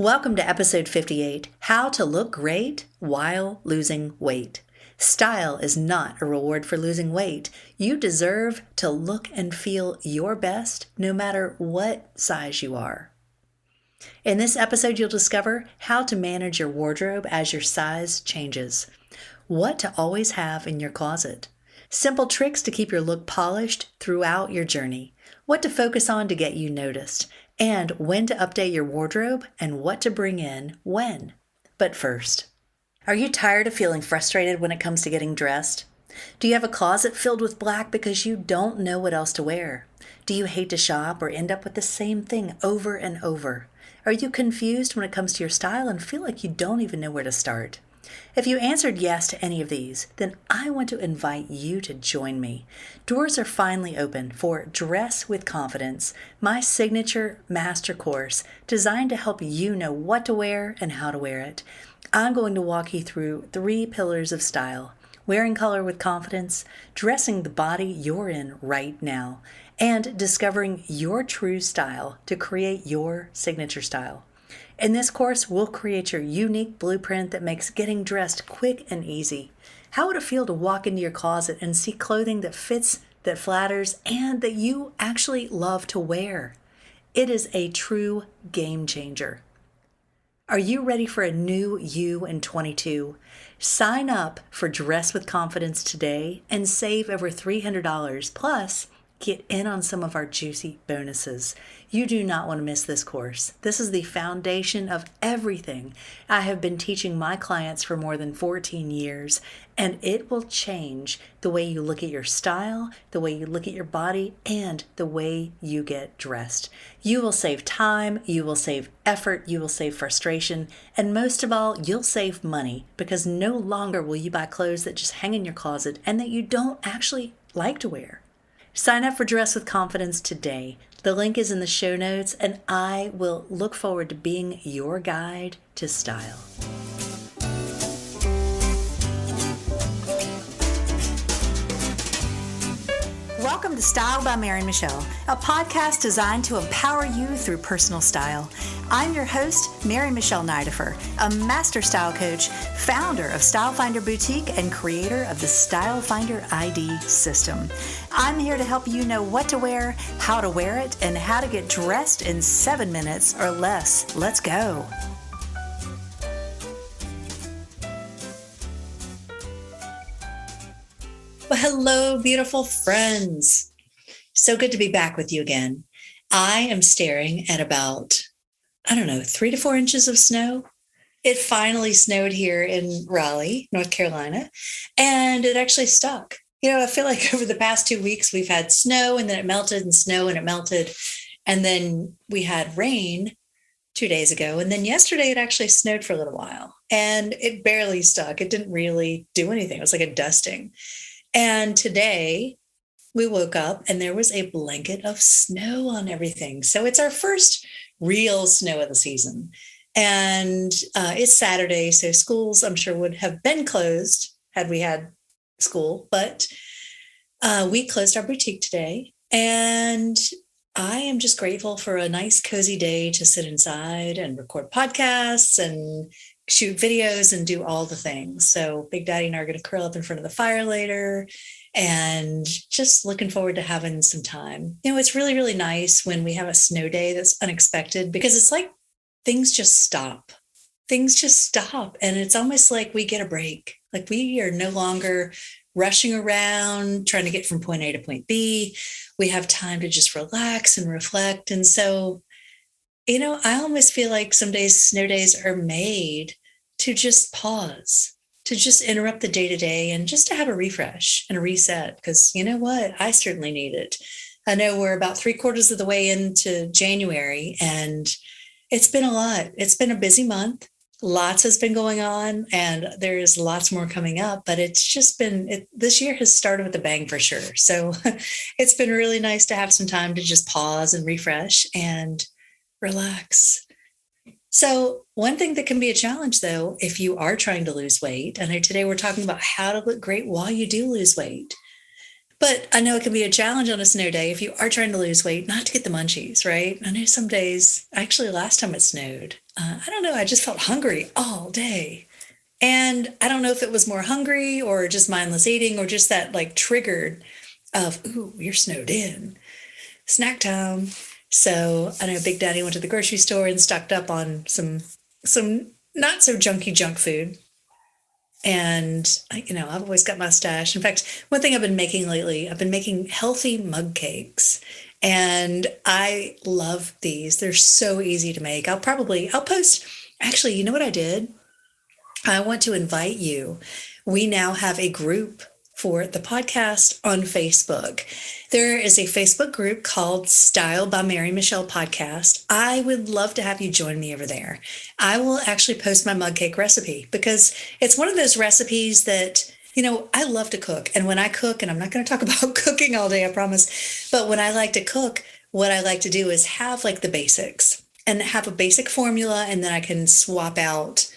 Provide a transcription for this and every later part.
Welcome to episode 58, How to Look Great While Losing Weight. Style is not a reward for losing weight. You deserve to look and feel your best no matter what size you are. In this episode, you'll discover how to manage your wardrobe as your size changes, what to always have in your closet, simple tricks to keep your look polished throughout your journey, what to focus on to get you noticed, and when to update your wardrobe and what to bring in when. But first, are you tired of feeling frustrated when it comes to getting dressed? Do you have a closet filled with black because you don't know what else to wear? Do you hate to shop or end up with the same thing over and over? Are you confused when it comes to your style and feel like you don't even know where to start? If you answered yes to any of these, then I want to invite you to join me. Doors are finally open for Dress with Confidence, my signature master course designed to help you know what to wear and how to wear it. I'm going to walk you through 3 pillars of style: wearing color with confidence, dressing the body you're in right now, and discovering your true style to create your signature style. In this course, we'll create your unique blueprint that makes getting dressed quick and easy. How would it feel to walk into your closet and see clothing that fits, that flatters, and that you actually love to wear? It is a true game changer. Are you ready for a new you in 22? Sign up for Dress with Confidence today and save over $300, plus get in on some of our juicy bonuses. You do not want to miss this course. This is the foundation of everything I have been teaching my clients for more than 14 years, and it will change the way you look at your style, the way you look at your body, and the way you get dressed. You will save time, you will save effort, you will save frustration, and most of all, you'll save money, because no longer will you buy clothes that just hang in your closet and that you don't actually like to wear. Sign up for Dress with Confidence today. The link is in the show notes, and I will look forward to being your guide to style. Welcome to Style by Mary Michelle, a podcast designed to empower you through personal style. I'm your host, Mary Michelle Nidifer, a master style coach, founder of Style Finder Boutique, and creator of the Style Finder ID system. I'm here to help you know what to wear, how to wear it, and how to get dressed in 7 minutes or less. Let's go. Well, hello, beautiful friends. So good to be back with you again. I am staring at about, 3 to 4 inches of snow. It finally snowed here in Raleigh, North Carolina, and it actually stuck. I feel like over the past 2 weeks, we've had snow and then it melted and snow and it melted. And then we had rain 2 days ago. And then yesterday it actually snowed for a little while and it barely stuck. It didn't really do anything. It was like a dusting. And today we woke up and there was a blanket of snow on everything. So it's our first real snow of the season. And it's Saturday, so schools, I'm sure, would have been closed had we had school. But we closed our boutique today. And I am just grateful for a nice, cozy day to sit inside and record podcasts and shoot videos and do all the things. So Big Daddy and I are going to curl up in front of the fire later and just looking forward to having some time. It's really, really nice when we have a snow day that's unexpected, because it's like things just stop. Things just stop. And it's almost like we get a break. Like we are no longer rushing around trying to get from point A to point B. We have time to just relax and reflect. And so, I almost feel like some days, snow days, are made to just pause, to just interrupt the day-to-day and just to have a refresh and a reset. Because you know what? I certainly need it. I know we're about 3/4 of the way into January, and it's been a lot. It's been a busy month. Lots has been going on, and there is lots more coming up, but it's just been, this year has started with a bang for sure. So it's been really nice to have some time to just pause and refresh and relax. So one thing that can be a challenge, though, if you are trying to lose weight, and today we're talking about how to look great while you do lose weight. But I know it can be a challenge on a snow day if you are trying to lose weight, not to get the munchies, right? I know some days, actually, last time it snowed, I don't know, I just felt hungry all day. And I don't know if it was more hungry or just mindless eating or just that like triggered of, ooh, you're snowed in, snack time. So I know Big Daddy went to the grocery store and stocked up on some not so junky junk food. And I've always got my stash. In fact, one thing I've been making lately, I've been making healthy mug cakes. And I love these. They're so easy to make. I'll post, actually, you know what I did? I want to invite you. We now have a group for the podcast on Facebook. There is a Facebook group called Style by Mary Michelle Podcast. I would love to have you join me over there. I will actually post my mug cake recipe because it's one of those recipes that, I love to cook. And when I cook, and I'm not going to talk about cooking all day, I promise, but when I like to cook, what I like to do is have like the basics and have a basic formula, and then I can swap out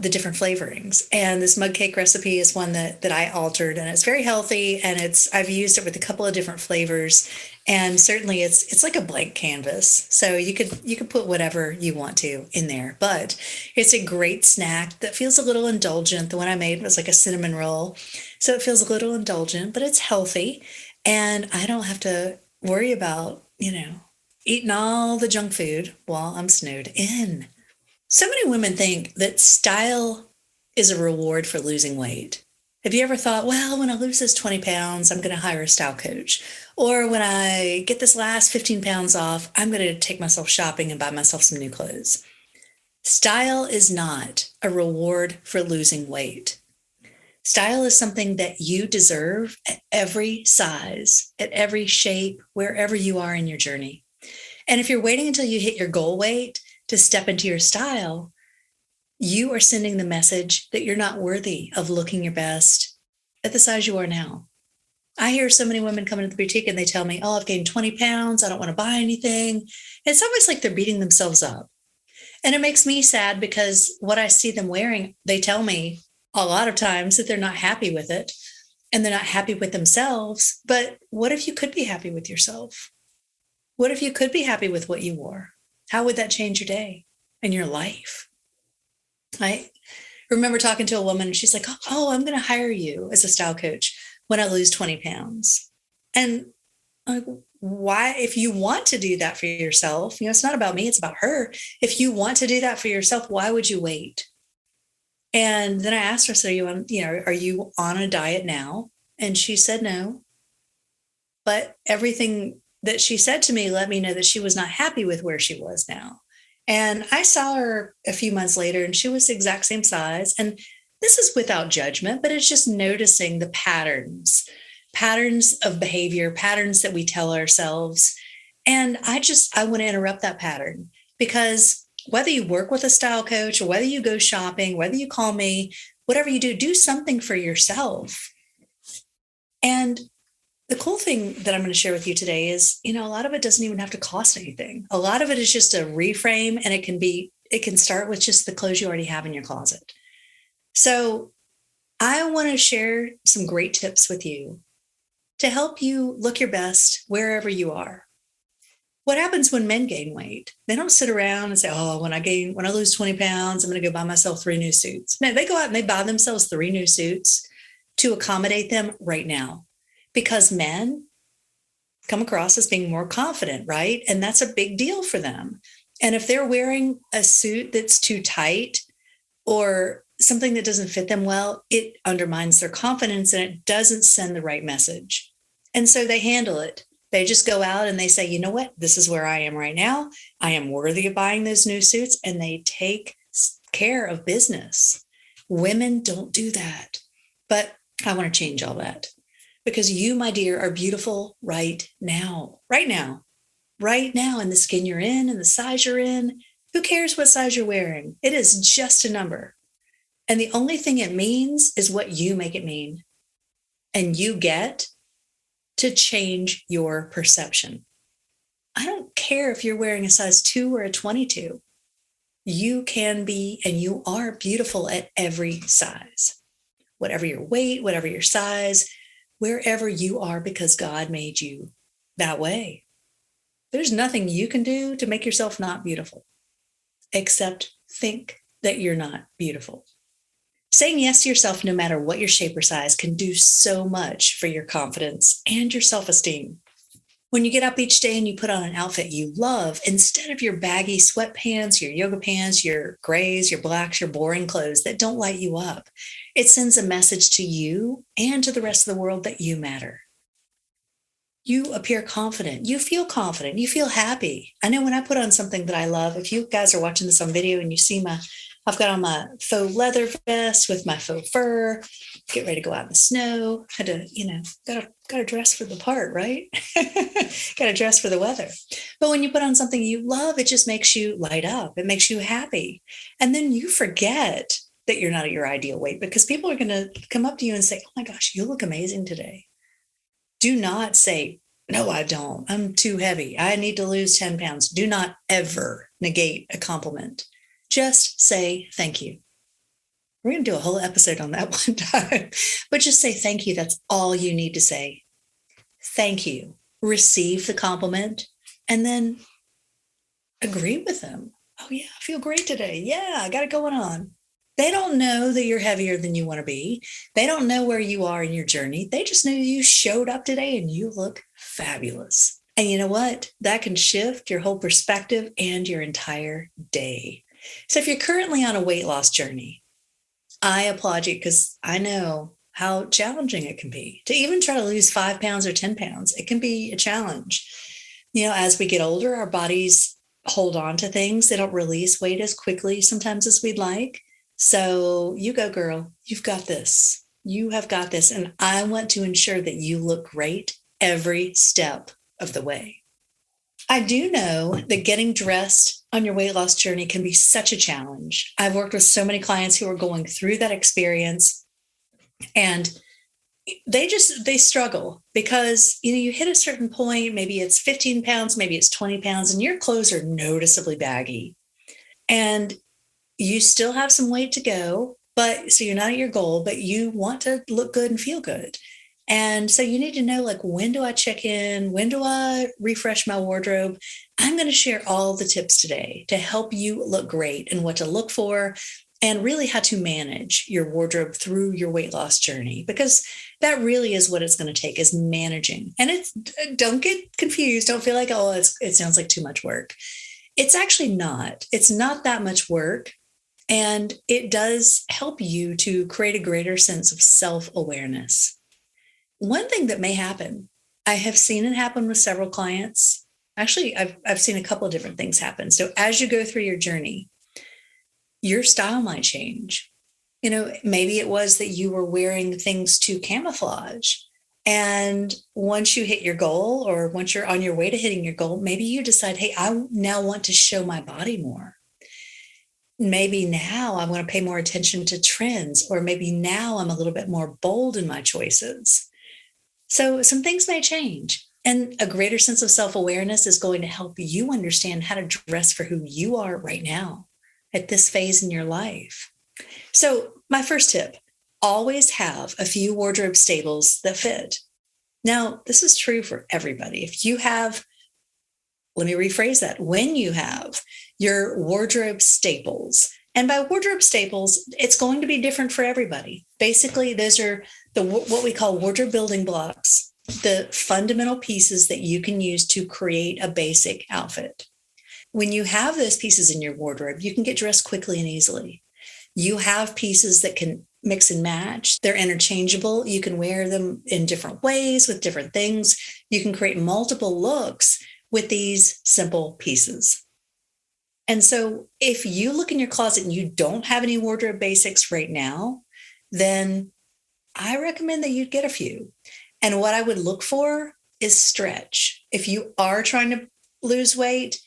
the different flavorings. And this mug cake recipe is one that I altered, and it's very healthy, and I've used it with a couple of different flavors, and certainly it's like a blank canvas. So you could put whatever you want to in there, but it's a great snack that feels a little indulgent. The one I made was like a cinnamon roll. So it feels a little indulgent, but it's healthy, and I don't have to worry about, eating all the junk food while I'm snowed in. So many women think that style is a reward for losing weight. Have you ever thought, well, when I lose this 20 pounds, I'm going to hire a style coach? Or when I get this last 15 pounds off, I'm going to take myself shopping and buy myself some new clothes. Style is not a reward for losing weight. Style is something that you deserve at every size, at every shape, wherever you are in your journey. And if you're waiting until you hit your goal weight to step into your style, you are sending the message that you're not worthy of looking your best at the size you are now. I hear so many women come into the boutique and they tell me, oh, I've gained 20 pounds. I don't want to buy anything. It's almost like they're beating themselves up. And it makes me sad because what I see them wearing, they tell me a lot of times that they're not happy with it and they're not happy with themselves. But what if you could be happy with yourself? What if you could be happy with what you wore? How would that change your day and your life? I remember talking to a woman and she's like, oh, I'm going to hire you as a style coach when I lose 20 pounds. And I'm like, why, if you want to do that for yourself, it's not about me, it's about her. If you want to do that for yourself, why would you wait? And then I asked her, so are you on a diet now? And she said no. But everything that she said to me let me know that she was not happy with where she was now. And I saw her a few months later and she was the exact same size. And this is without judgment, but it's just noticing the patterns of behavior, patterns that we tell ourselves. And I want to interrupt that pattern, because whether you work with a style coach or whether you go shopping, whether you call me, whatever you do something for yourself. And the cool thing that I'm going to share with you today is, a lot of it doesn't even have to cost anything. A lot of it is just a reframe, and it can start with just the clothes you already have in your closet. So I want to share some great tips with you to help you look your best wherever you are. What happens when men gain weight? They don't sit around and say, oh, when I lose 20 pounds, I'm going to go buy myself 3 new suits. No, they go out and they buy themselves 3 new suits to accommodate them right now. Because men come across as being more confident, right? And that's a big deal for them. And if they're wearing a suit that's too tight or something that doesn't fit them well, it undermines their confidence and it doesn't send the right message. And so they handle it. They just go out and they say, you know what? This is where I am right now. I am worthy of buying those new suits. And they take care of business. Women don't do that. But I want to change all that. Because you, my dear, are beautiful right now, in the skin you're in and the size you're in. Who cares what size you're wearing? It is just a number. And the only thing it means is what you make it mean. And you get to change your perception. I don't care if you're wearing a size 2 or a 22. You can be, and you are beautiful at every size. Whatever your weight, whatever your size, wherever you are because God made you that way. There's nothing you can do to make yourself not beautiful, except think that you're not beautiful. Saying yes to yourself, no matter what your shape or size, can do so much for your confidence and your self-esteem. When you get up each day and you put on an outfit you love, instead of your baggy sweatpants, your yoga pants, your grays, your blacks, your boring clothes that don't light you up, it sends a message to you and to the rest of the world that you matter. You appear confident. You feel confident. You feel happy. I know when I put on something that I love, if you guys are watching this on video and you see I've got on my faux leather vest with my faux fur, get ready to go out in the snow. Had to, gotta dress for the part, right? Gotta dress for the weather. But when you put on something you love, it just makes you light up. It makes you happy. And then you forget that you're not at your ideal weight because people are going to come up to you and say, "Oh my gosh, you look amazing today." Do not say, "No, I don't. I'm too heavy. I need to lose 10 pounds." Do not ever negate a compliment. Just say thank you. We're going to do a whole episode on that one time, but just say thank you. That's all you need to say. Thank you. Receive the compliment and then agree with them. "Oh yeah, I feel great today. Yeah, I got it going on." They don't know that you're heavier than you want to be. They don't know where you are in your journey. They just know you showed up today and you look fabulous. And you know what? That can shift your whole perspective and your entire day. So if you're currently on a weight loss journey, I applaud you because I know how challenging it can be to even try to lose 5 pounds or 10 pounds. It can be a challenge. As we get older, our bodies hold on to things. They don't release weight as quickly sometimes as we'd like. So you go, girl. You've got this. You have got this. And I want to ensure that you look great every step of the way. I do know that getting dressed on your weight loss journey can be such a challenge. I've worked with so many clients who are going through that experience and they struggle because, you hit a certain point, maybe it's 15 pounds, maybe it's 20 pounds, and your clothes are noticeably baggy. And you still have some weight to go, so you're not at your goal, but you want to look good and feel good. And so you need to know, when do I check in? When do I refresh my wardrobe? I'm going to share all the tips today to help you look great and what to look for and really how to manage your wardrobe through your weight loss journey, because that really is what it's going to take, is managing. And don't get confused. Don't feel like, oh, it sounds like too much work. It's actually not. It's not that much work. And it does help you to create a greater sense of self-awareness. One thing that may happen, I have seen it happen with several clients. Actually, I've seen a couple of different things happen. So as you go through your journey, your style might change. Maybe it was that you were wearing things to camouflage. And once you hit your goal, or once you're on your way to hitting your goal, maybe you decide, hey, I now want to show my body more. Maybe now I want to pay more attention to trends, or maybe now I'm a little bit more bold in my choices. So some things may change, and a greater sense of self-awareness is going to help you understand how to dress for who you are right now at this phase in your life. So my first tip, always have a few wardrobe staples that fit. Now, this is true for everybody. Let me rephrase that. When you have your wardrobe staples, and by wardrobe staples, it's going to be different for everybody. Basically, those are what we call wardrobe building blocks, the fundamental pieces that you can use to create a basic outfit. When you have those pieces in your wardrobe, you can get dressed quickly and easily. You have pieces that can mix and match. They're interchangeable. You can wear them in different ways with different things. You can create multiple looks with these simple pieces. And so if you look in your closet and you don't have any wardrobe basics right now, then I recommend that you get a few. And what I would look for is stretch. If you are trying to lose weight,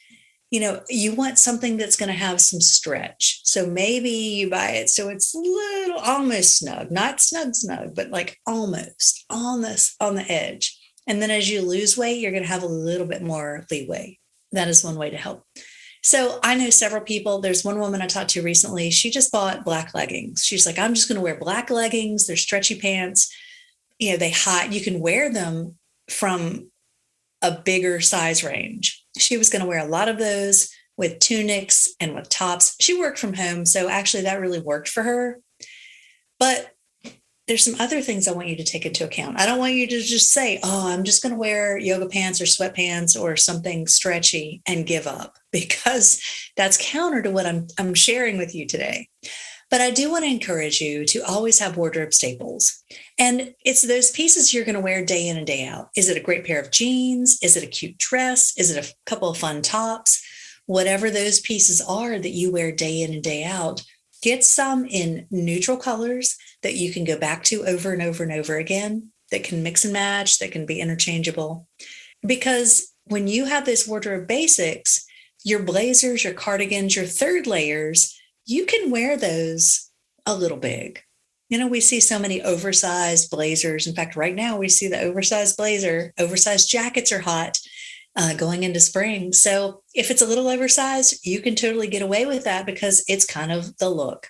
you want something that's going to have some stretch. So maybe you buy it so it's almost snug, not snug, but almost on the edge. And then as you lose weight, you're going to have a little bit more leeway. That is one way to help. So I know several people. There's one woman I talked to recently. She just bought black leggings. She's like, I'm just going to wear black leggings. They're stretchy pants. they hide, you can wear them from a bigger size range. She was going to wear a lot of those with tunics and with tops. She worked from home, so actually that really worked for her. But there's some other things I want you to take into account. I don't want you to just say, oh, I'm just going to wear yoga pants or sweatpants or something stretchy and give up, because that's counter to what I'm sharing with you today. But I do want to encourage you to always have wardrobe staples. And it's those pieces you're going to wear day in and day out. Is it a great pair of jeans? Is it a cute dress? Is it a couple of fun tops? Whatever those pieces are that you wear day in and day out, get some in neutral colors that you can go back to over and over and over again, that can mix and match, that can be interchangeable. Because when you have those wardrobe basics, your blazers, your cardigans, your third layers, you can wear those a little big. We see so many oversized blazers. In fact, right now we see the oversized blazer, oversized jackets are hot going into spring. So if it's a little oversized, you can totally get away with that because it's kind of the look.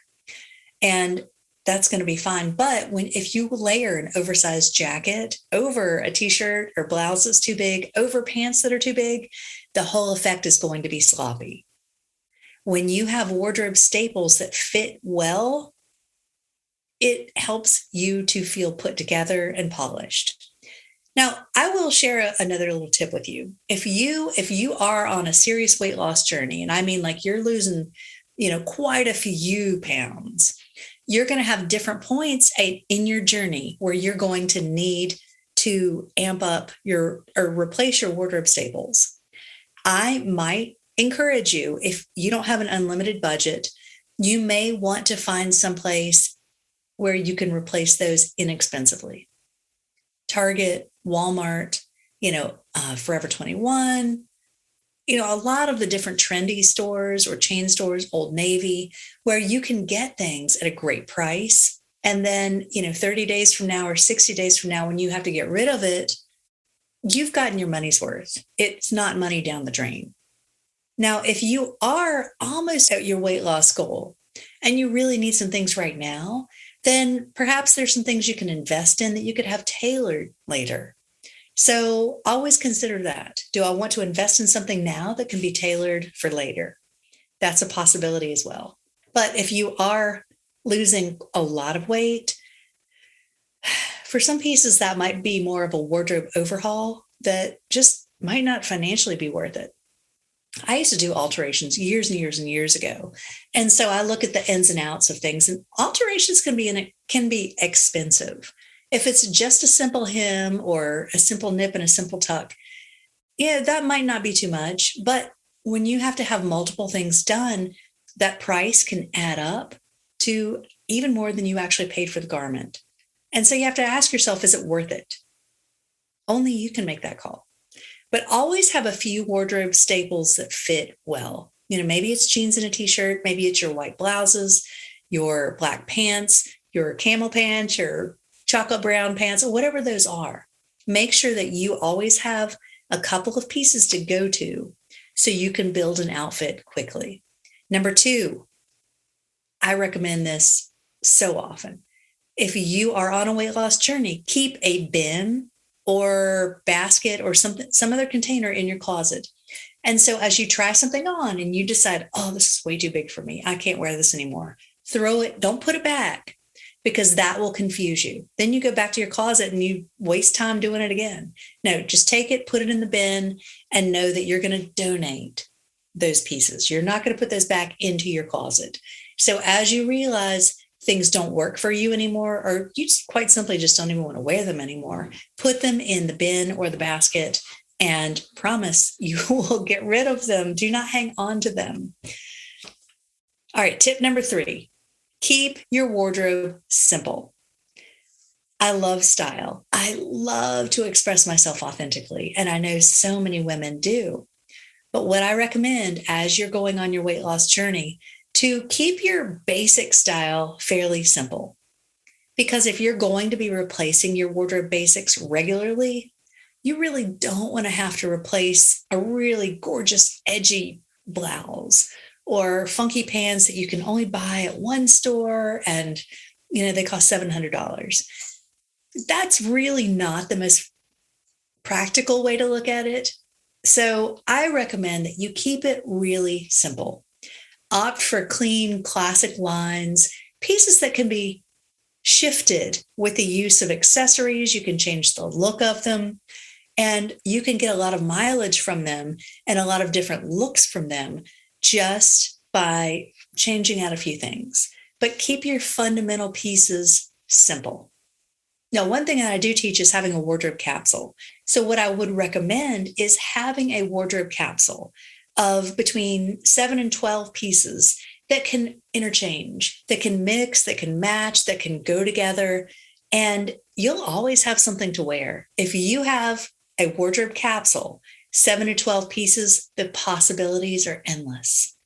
And that's going to be fine. But if you layer an oversized jacket over a t-shirt or blouse that's too big, over pants that are too big, the whole effect is going to be sloppy. When you have wardrobe staples that fit well, it helps you to feel put together and polished. Now, I will share another little tip with you. If you are on a serious weight loss journey, and I mean like you're losing, quite a few pounds, you're going to have different points in your journey where you're going to need to amp up or replace your wardrobe staples. I might encourage you, if you don't have an unlimited budget, you may want to find someplace where you can replace those inexpensively. Target, Walmart, Forever 21, a lot of the different trendy stores or chain stores, Old Navy, where you can get things at a great price. And then, 30 days from now or 60 days from now, when you have to get rid of it, you've gotten your money's worth. It's not money down the drain. Now, if you are almost at your weight loss goal and you really need some things right now, then perhaps there's some things you can invest in that you could have tailored later. So always consider that. Do I want to invest in something now that can be tailored for later? That's a possibility as well. But if you are losing a lot of weight, for some pieces that might be more of a wardrobe overhaul that just might not financially be worth it. I used to do alterations years and years and years ago. And so I look at the ins and outs of things, and alterations can be expensive. If it's just a simple hem or a simple nip and a simple tuck, that might not be too much. But when you have to have multiple things done, that price can add up to even more than you actually paid for the garment. And so you have to ask yourself, is it worth it? Only you can make that call. But always have a few wardrobe staples that fit well. Maybe it's jeans and a t-shirt. Maybe it's your white blouses, your black pants, your camel pants, your chocolate brown pants, or whatever those are. Make sure that you always have a couple of pieces to go to so you can build an outfit quickly. Number 2, I recommend this so often. If you are on a weight loss journey, keep a bin or basket or some other container in your closet. And so as you try something on and you decide, oh, this is way too big for me, I can't wear this anymore, throw it, don't put it back, because that will confuse you. Then you go back to your closet and you waste time doing it again. No, just take it, put it in the bin, and know that you're going to donate those pieces. You're not going to put those back into your closet. So as you realize things don't work for you anymore, or you just quite simply just don't even want to wear them anymore, put them in the bin or the basket and promise you will get rid of them. Do not hang on to them. All right, tip number 3, keep your wardrobe simple. I love style. I love to express myself authentically, and I know so many women do. But what I recommend as you're going on your weight loss journey, to keep your basic style fairly simple. Because if you're going to be replacing your wardrobe basics regularly, you really don't want to have to replace a really gorgeous, edgy blouse or funky pants that you can only buy at one store and, they cost $700. that's really not the most practical way to look at it. So I recommend that you keep it really simple. Opt for clean, classic lines, pieces that can be shifted with the use of accessories. You can change the look of them, and you can get a lot of mileage from them and a lot of different looks from them just by changing out a few things. But keep your fundamental pieces simple. Now, one thing that I do teach is having a wardrobe capsule. So, what I would recommend is having a wardrobe capsule of between 7 and 12 pieces that can interchange, that can mix, that can match, that can go together. And you'll always have something to wear. If you have a wardrobe capsule, 7 to 12 pieces, the possibilities are endless.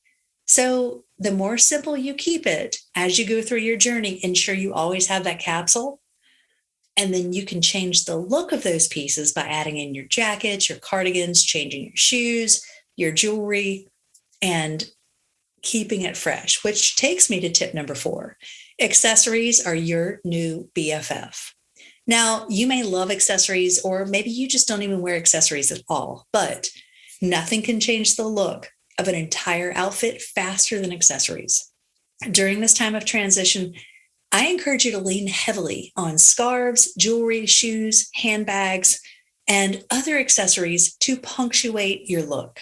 So, the more simple you keep it as you go through your journey, ensure you always have that capsule. And then you can change the look of those pieces by adding in your jackets, your cardigans, changing your shoes, your jewelry, and keeping it fresh, which takes me to tip number 4. Accessories are your new BFF. Now, you may love accessories, or maybe you just don't even wear accessories at all, but nothing can change the look of an entire outfit faster than accessories. During this time of transition, I encourage you to lean heavily on scarves, jewelry, shoes, handbags, and other accessories to punctuate your look.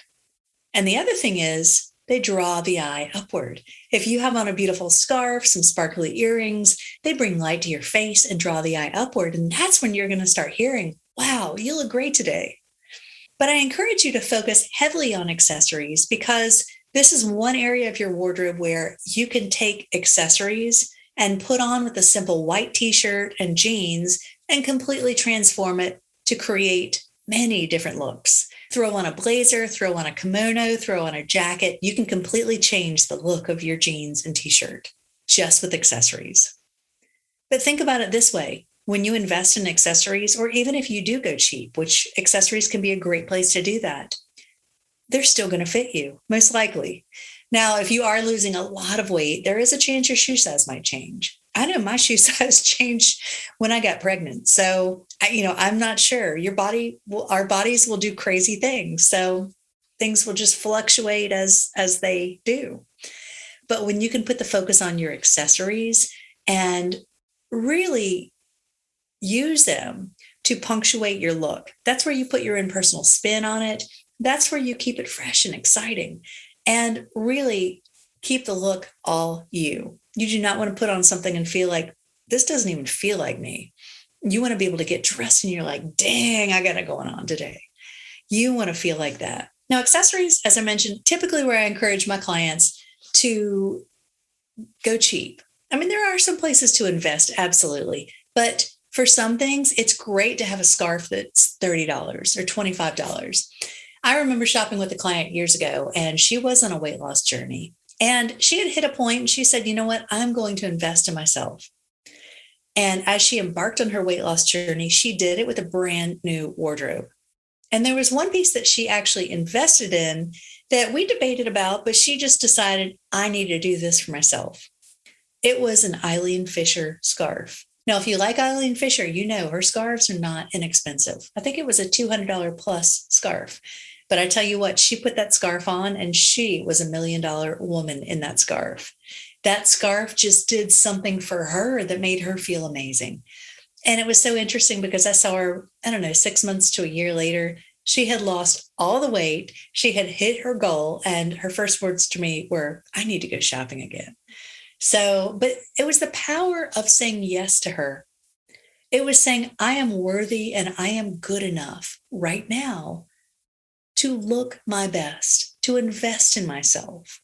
And the other thing is, they draw the eye upward. If you have on a beautiful scarf, some sparkly earrings, they bring light to your face and draw the eye upward. And that's when you're going to start hearing, wow, you look great today. But I encourage you to focus heavily on accessories, because this is one area of your wardrobe where you can take accessories and put on with a simple white t-shirt and jeans and completely transform it to create many different looks. Throw on a blazer, throw on a kimono, throw on a jacket. You can completely change the look of your jeans and t-shirt just with accessories. But think about it this way. When you invest in accessories, or even if you do go cheap, which accessories can be a great place to do that, they're still going to fit you, most likely. Now, if you are losing a lot of weight, there is a chance your shoe size might change. I know my shoe size changed when I got pregnant. So, I'm not sure. Our bodies will do crazy things. So things will just fluctuate as they do. But when you can put the focus on your accessories and really use them to punctuate your look, that's where you put your own personal spin on it. That's where you keep it fresh and exciting, and really keep the look all you. You do not want to put on something and feel like, this doesn't even feel like me. You want to be able to get dressed and you're like, dang, I got it going on today. You want to feel like that. Now, accessories, as I mentioned, typically where I encourage my clients to go cheap. I mean, there are some places to invest, absolutely. But for some things, it's great to have a scarf that's $30 or $25. I remember shopping with a client years ago, and she was on a weight loss journey. And she had hit a point and she said, you know what? I'm going to invest in myself. And as she embarked on her weight loss journey, she did it with a brand new wardrobe. And there was one piece that she actually invested in that we debated about, but she just decided, I need to do this for myself. It was an Eileen Fisher scarf. Now, if you like Eileen Fisher, you know her scarves are not inexpensive. I think it was a $200 plus scarf. But I tell you what, she put that scarf on and she was $1 million woman in that scarf. That scarf just did something for her that made her feel amazing. And it was so interesting because I saw her, 6 months to a year later. She had lost all the weight. She had hit her goal. And her first words to me were, I need to go shopping again. So, but it was the power of saying yes to her. It was saying, I am worthy and I am good enough right now to look my best, to invest in myself.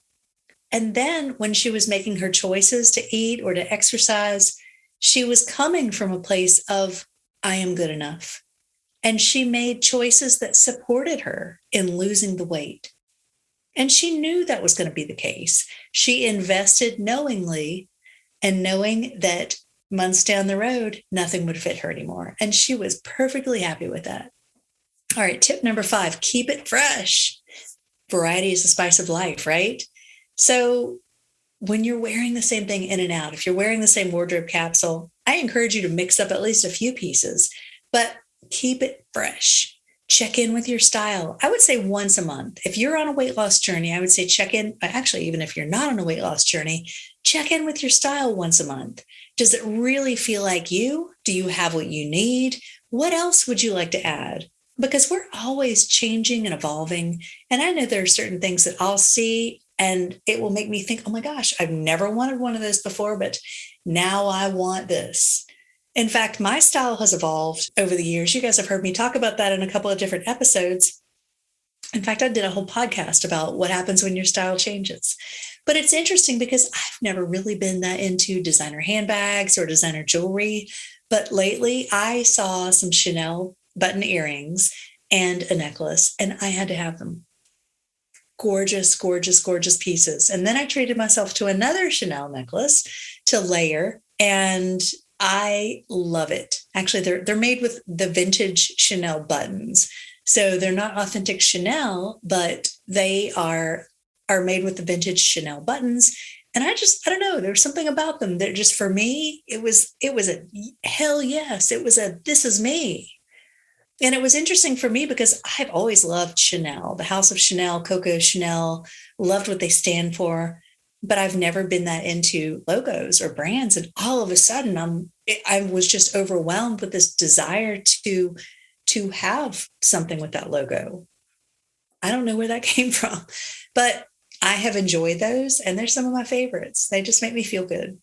And then when she was making her choices to eat or to exercise, she was coming from a place of, I am good enough. And she made choices that supported her in losing the weight. And she knew that was going to be the case. She invested knowingly and knowing that months down the road, nothing would fit her anymore. And she was perfectly happy with that. All right, tip number 5, keep it fresh. Variety is the spice of life, right? So when you're wearing the same thing in and out, if you're wearing the same wardrobe capsule, I encourage you to mix up at least a few pieces, but keep it fresh. Check in with your style. I would say once a month. If you're on a weight loss journey, I would say check in. Actually, even if you're not on a weight loss journey, check in with your style once a month. Does it really feel like you? Do you have what you need? What else would you like to add? Because we're always changing and evolving. And I know there are certain things that I'll see and it will make me think, oh my gosh, I've never wanted one of those before, but now I want this. In fact, my style has evolved over the years. You guys have heard me talk about that in a couple of different episodes. In fact, I did a whole podcast about what happens when your style changes. But it's interesting because I've never really been that into designer handbags or designer jewelry. But lately, I saw some Chanel button earrings and a necklace, and I had to have them. Gorgeous, gorgeous, gorgeous pieces. And then I treated myself to another Chanel necklace to layer, and I love it. Actually, they're made with the vintage Chanel buttons. So they're not authentic Chanel, but they are made with the vintage Chanel buttons. And I don't know, there's something about them that just, for me, it was a hell yes. It was a, this is me. And it was interesting for me because I've always loved Chanel, the House of Chanel, Coco Chanel, loved what they stand for. But I've never been that into logos or brands. And all of a sudden, I was just overwhelmed with this desire to have something with that logo. I don't know where that came from, but I have enjoyed those. And they're some of my favorites. They just make me feel good.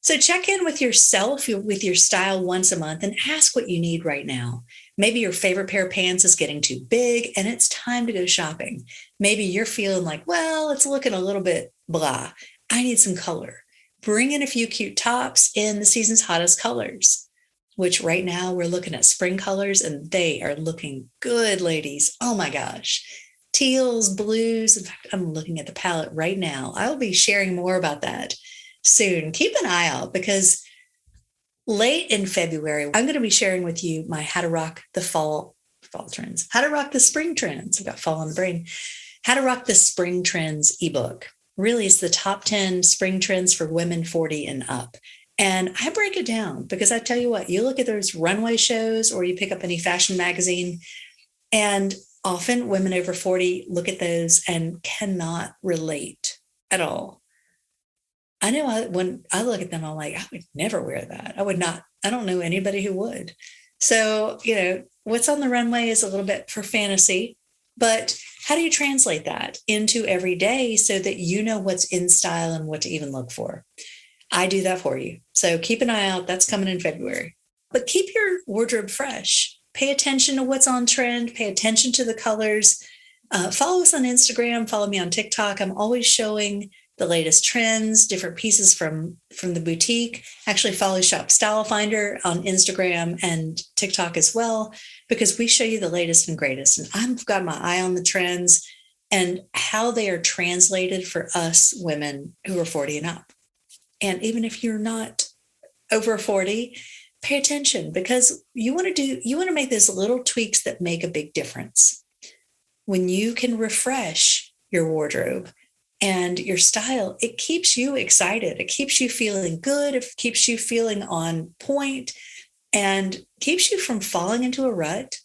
So check in with yourself, with your style once a month, and ask what you need right now. Maybe your favorite pair of pants is getting too big and it's time to go shopping. Maybe you're feeling like, well, it's looking a little bit blah. I need some color. Bring in a few cute tops in the season's hottest colors, which right now we're looking at spring colors and they are looking good, ladies. Oh my gosh. Teals, blues. In fact, I'm looking at the palette right now. I'll be sharing more about that soon. Keep an eye out because late in February, I'm going to be sharing with you my how to rock the fall trends, how to rock the spring trends. I've got fall on the brain. How to rock the spring trends ebook. Really, it's the top 10 spring trends for women 40 and up. And I break it down because I tell you what, you look at those runway shows or you pick up any fashion magazine, and often women over 40 look at those and cannot relate at all. I know when I look at them, I'm like, I would never wear that. I would not. I don't know anybody who would. So, what's on the runway is a little bit for fantasy, but how do you translate that into every day so that you know what's in style and what to even look for? I do that for you. So keep an eye out. That's coming in February. But keep your wardrobe fresh. Pay attention to what's on trend. Pay attention to the colors. Follow us on Instagram. Follow me on TikTok. I'm always showing the latest trends, different pieces from the boutique. Actually, follow Shop Style Finder on Instagram and TikTok as well, because we show you the latest and greatest. And I've got my eye on the trends and how they are translated for us women who are 40 and up. And even if you're not over 40, pay attention because you want to make those little tweaks that make a big difference. When you can refresh your wardrobe and your style, it keeps you excited. It keeps you feeling good. It keeps you feeling on point and keeps you from falling into a rut,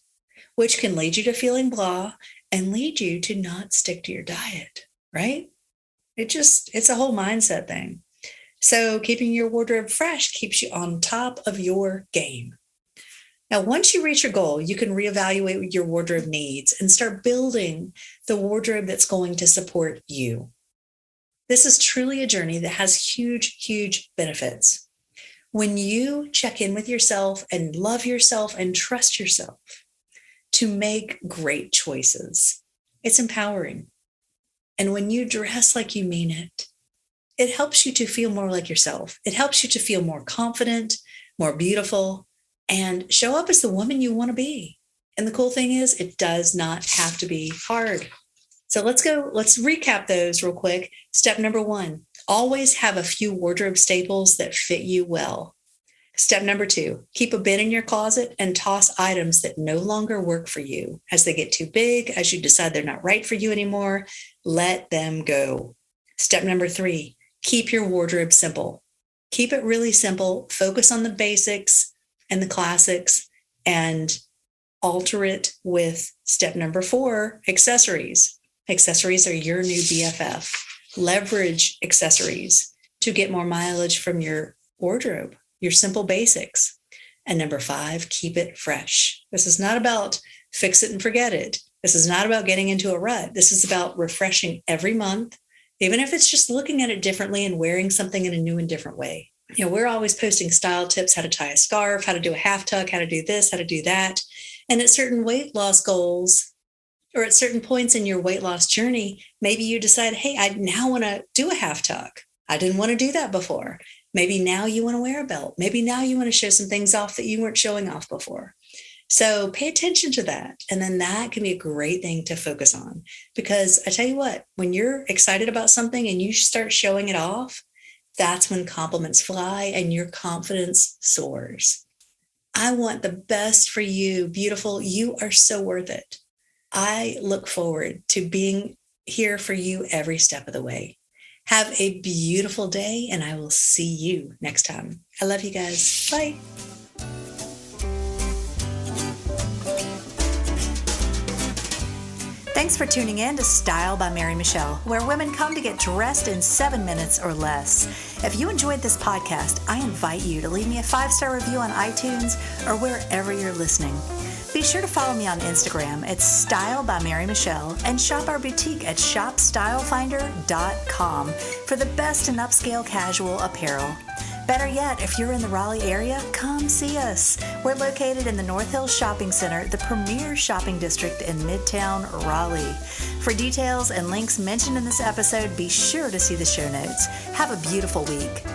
which can lead you to feeling blah and lead you to not stick to your diet, right? It's a whole mindset thing. So keeping your wardrobe fresh keeps you on top of your game. Now, once you reach your goal, you can reevaluate your wardrobe needs and start building the wardrobe that's going to support you. This is truly a journey that has huge, huge benefits. When you check in with yourself and love yourself and trust yourself to make great choices, it's empowering. And when you dress like you mean it, it helps you to feel more like yourself. It helps you to feel more confident, more beautiful, and show up as the woman you want to be. And the cool thing is, it does not have to be hard. So let's recap those real quick. Step number 1, always have a few wardrobe staples that fit you well. Step number 2, keep a bin in your closet and toss items that no longer work for you. As they get too big, as you decide they're not right for you anymore, let them go. Step number 3, keep your wardrobe simple. Keep it really simple. Focus on the basics and the classics and alter it with step number 4, accessories. Accessories are your new BFF. Leverage accessories to get more mileage from your wardrobe, your simple basics. And number 5, keep it fresh. This is not about fix it and forget it. This is not about getting into a rut. This is about refreshing every month, even if it's just looking at it differently and wearing something in a new and different way. You know, we're always posting style tips, how to tie a scarf, how to do a half tuck, how to do this, how to do that. And at certain weight loss goals or at certain points in your weight loss journey, maybe you decide, hey, I now want to do a half tuck. I didn't want to do that before. Maybe now you want to wear a belt. Maybe now you want to show some things off that you weren't showing off before. So pay attention to that. And then that can be a great thing to focus on. Because I tell you what, when you're excited about something and you start showing it off, that's when compliments fly and your confidence soars. I want the best for you, beautiful. You are so worth it. I look forward to being here for you every step of the way. Have a beautiful day, and I will see you next time. I love you guys. Bye. Thanks for tuning in to Style by Mary Michelle, where women come to get dressed in 7 minutes or less. If you enjoyed this podcast, I invite you to leave me a 5-star review on iTunes or wherever you're listening. Be sure to follow me on Instagram at Style by Mary Michelle and shop our boutique at shopstylefinder.com for the best in upscale casual apparel. Better yet, if you're in the Raleigh area, come see us. We're located in the North Hills Shopping Center, the premier shopping district in Midtown Raleigh. For details and links mentioned in this episode, be sure to see the show notes. Have a beautiful week.